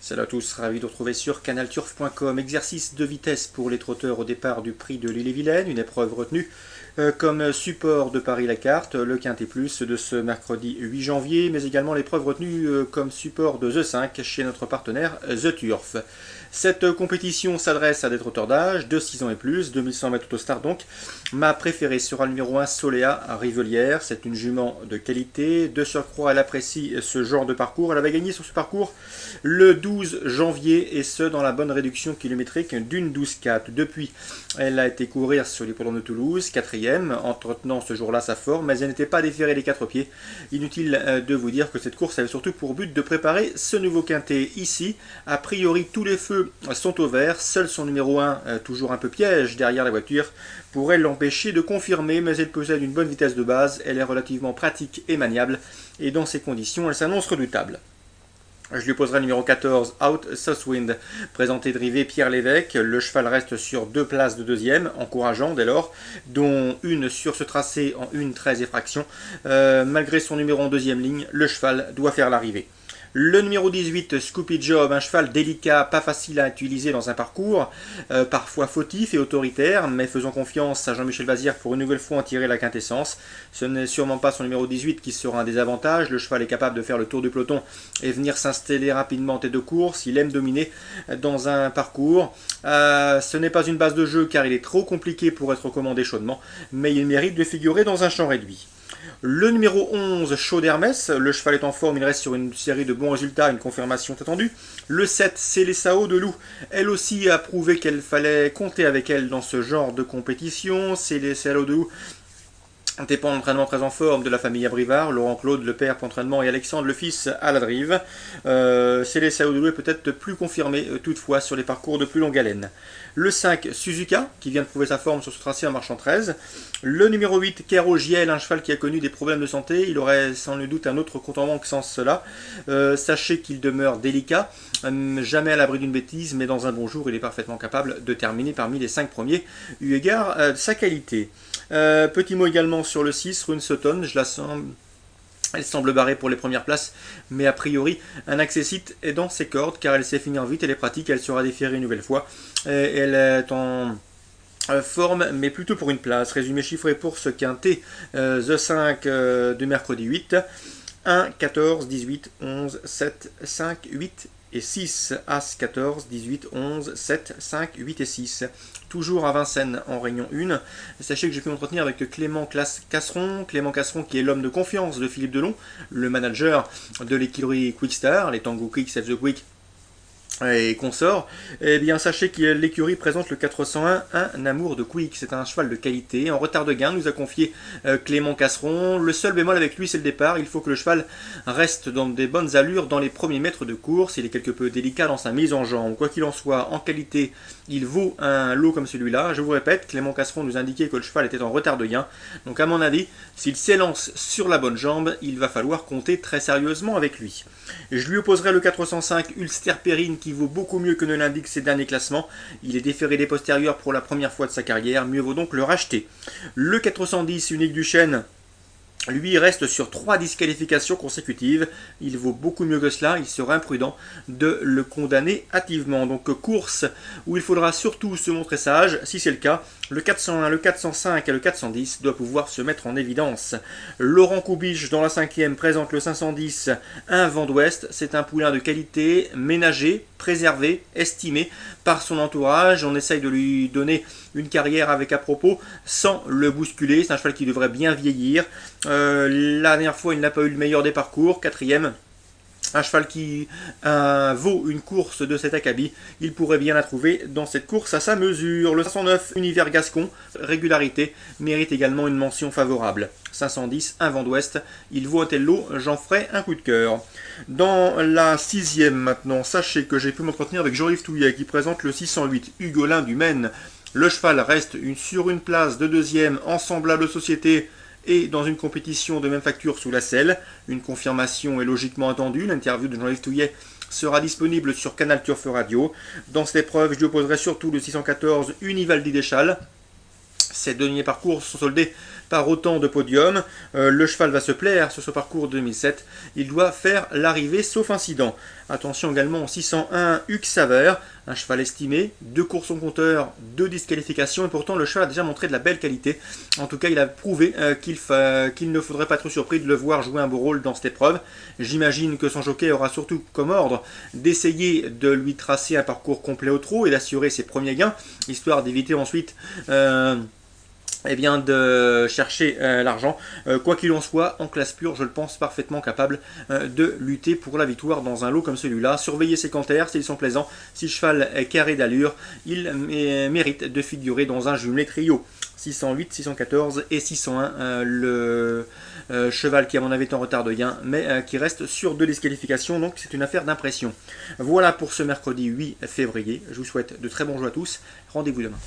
Salut à tous, ravi de vous retrouver sur canalturf.com. Exercice de vitesse pour les trotteurs au départ du prix de l'Ille-et-Vilaine, une épreuve retenue comme support de Paris-la-Carte, le Quintet Plus de ce mercredi 8 janvier, mais également l'épreuve retenue comme support de The 5 chez notre partenaire The Turf. Cette compétition s'adresse à des trotteurs d'âge de 6 ans et plus, 2100 mètres autostar donc. Ma préférée sera le numéro 1, Soléa à Rivelière. C'est une jument de qualité. De surcroît, elle apprécie ce genre de parcours. Elle avait gagné sur ce parcours le 12 janvier et ce dans la bonne réduction kilométrique d'une 12,4. Depuis, elle a été courir sur l'hippodrome de Toulouse, 4e, entretenant ce jour-là sa forme, mais elle n'était pas déférée des 4 pieds. Inutile de vous dire que cette course avait surtout pour but de préparer ce nouveau quintet ici. A priori, tous les feux sont au vert. Seul son numéro 1, toujours un peu piège derrière la voiture, pourrait l'empêcher de confirmer, mais elle possède une bonne vitesse de base. Elle est relativement pratique et maniable, et dans ces conditions, elle s'annonce redoutable. Je lui poserai le numéro 14, Out Southwind, présenté de Rivet Pierre Lévesque. Le cheval reste sur 2 places de deuxième, encourageant dès lors, dont une sur ce tracé en 1,13 et fraction. Malgré son numéro en deuxième ligne, le cheval doit faire l'arrivée. Le numéro 18, Scoopy Job, un cheval délicat, pas facile à utiliser dans un parcours, parfois fautif et autoritaire, mais faisons confiance à Jean-Michel Bazir pour une nouvelle fois en tirer la quintessence. Ce n'est sûrement pas son numéro 18 qui sera un désavantage. Le cheval est capable de faire le tour du peloton et venir s'installer rapidement en tête de course. Il aime dominer dans un parcours. Ce n'est pas une base de jeu car il est trop compliqué pour être recommandé chaudement, mais il mérite de figurer dans un champ réduit. Le numéro 11, Chaud d'Hermès, le cheval est en forme, il reste sur une série de bons résultats, une confirmation attendue. Le 7, Célessao de Loup, elle aussi a prouvé qu'il fallait compter avec elle dans ce genre de compétition. Célessao de Loup dépend d'entraînement très en forme de la famille Abrivard, Laurent Claude, le père pour entraînement, et Alexandre, le fils, à la drive. Célessao de Loup est peut-être plus confirmé toutefois sur les parcours de plus longue haleine. Le 5, Suzuka, qui vient de prouver sa forme sur ce tracé en marchant 13. Le numéro 8, Kero Giel, un cheval qui a connu des problèmes de santé. Il aurait sans nul doute un autre compte en banque sans cela. Sachez qu'il demeure délicat, jamais à l'abri d'une bêtise, mais dans un bon jour, il est parfaitement capable de terminer parmi les 5 premiers, eu égard à sa qualité. Petit mot également sur le 6, Rune Sutton, elle semble barrée pour les premières places, mais a priori, un accessite est dans ses cordes, car elle sait finir vite, elle est pratique, elle sera déférée une nouvelle fois, et elle est en forme, mais plutôt pour une place. Résumé chiffré pour ce quintet, The 5 de mercredi 8, 1, 14, 18, 11, 7, 5, 8 et 6, As 14, 18, 11, 7, 5, 8 et 6. Toujours à Vincennes en Réunion 1. Sachez que j'ai pu m'entretenir avec Clément Casseron. Clément Casseron qui est l'homme de confiance de Philippe Delon, le manager de l'écurie Quickstar, les Tango Quick, Save the Quick et consort. Eh bien, sachez que l'écurie présente le 401, un amour de Quick. C'est un cheval de qualité. En retard de gain, nous a confié Clément Casseron. Le seul bémol avec lui, c'est le départ. Il faut que le cheval reste dans des bonnes allures dans les premiers mètres de course. Il est quelque peu délicat dans sa mise en jambe. Quoi qu'il en soit, en qualité, il vaut un lot comme celui-là. Je vous répète, Clément Casseron nous indiquait que le cheval était en retard de gain. Donc, à mon avis, s'il s'élance sur la bonne jambe, il va falloir compter très sérieusement avec lui. Je lui opposerai le 405 Ulster Perrine qui vaut beaucoup mieux que ne l'indiquent ses derniers classements. Il est déféré des postérieurs pour la première fois de sa carrière, mieux vaut donc le racheter. Le 410 Unique Duchesne, lui reste sur 3 disqualifications consécutives. Il vaut beaucoup mieux que cela. Il serait imprudent de le condamner hâtivement. Donc course où il faudra surtout se montrer sage. Si c'est le cas, le 401, le 405 et le 410 doivent pouvoir se mettre en évidence. Laurent Coubiche dans la 5e présente le 510, un vent d'ouest. C'est un poulain de qualité, ménagé, préservé, estimé par son entourage. On essaye de lui donner une carrière avec à propos sans le bousculer. C'est un cheval qui devrait bien vieillir. La dernière fois, il n'a pas eu le meilleur des parcours, 4e. Un cheval qui vaut une course de cet acabit, il pourrait bien la trouver dans cette course à sa mesure. Le 509, Univers Gascon, régularité, mérite également une mention favorable. 510, un vent d'ouest, il vaut un tel lot, j'en ferai un coup de cœur. Dans la 6e maintenant, sachez que j'ai pu m'entretenir avec Jean-Yves Touillet qui présente le 608, Hugolin du Maine. Le cheval reste sur une place de 2e en semblable société et dans une compétition de même facture sous la selle. Une confirmation est logiquement attendue. L'interview de Jean-Yves Touillet sera disponible sur Canal Turf Radio. Dans cette épreuve, je lui opposerai surtout le 614 Univaldi Deschal. Ces derniers parcours sont soldés par autant de podiums. Le cheval va se plaire sur ce parcours de 2007. Il doit faire l'arrivée sauf incident. Attention également au 601 Hugues Saveur, un cheval estimé, 2 courses au compteur, 2 disqualifications, et pourtant le cheval a déjà montré de la belle qualité. En tout cas, il a prouvé qu'il ne faudrait pas être surpris de le voir jouer un beau rôle dans cette épreuve. J'imagine que son jockey aura surtout comme ordre d'essayer de lui tracer un parcours complet au trot et d'assurer ses premiers gains, histoire d'éviter ensuite de chercher l'argent. Quoi qu'il en soit, en classe pure, je le pense parfaitement capable de lutter pour la victoire dans un lot comme celui-là. Surveillez ses canters, s'ils sont plaisants. Si le cheval est carré d'allure, il mérite de figurer dans un jumelé trio. 608, 614 et 601, le cheval qui à mon avis est en retard de gain, mais qui reste sur 2 disqualifications, donc c'est une affaire d'impression. Voilà pour ce mercredi 8 février. Je vous souhaite de très bons jeux à tous. Rendez-vous demain.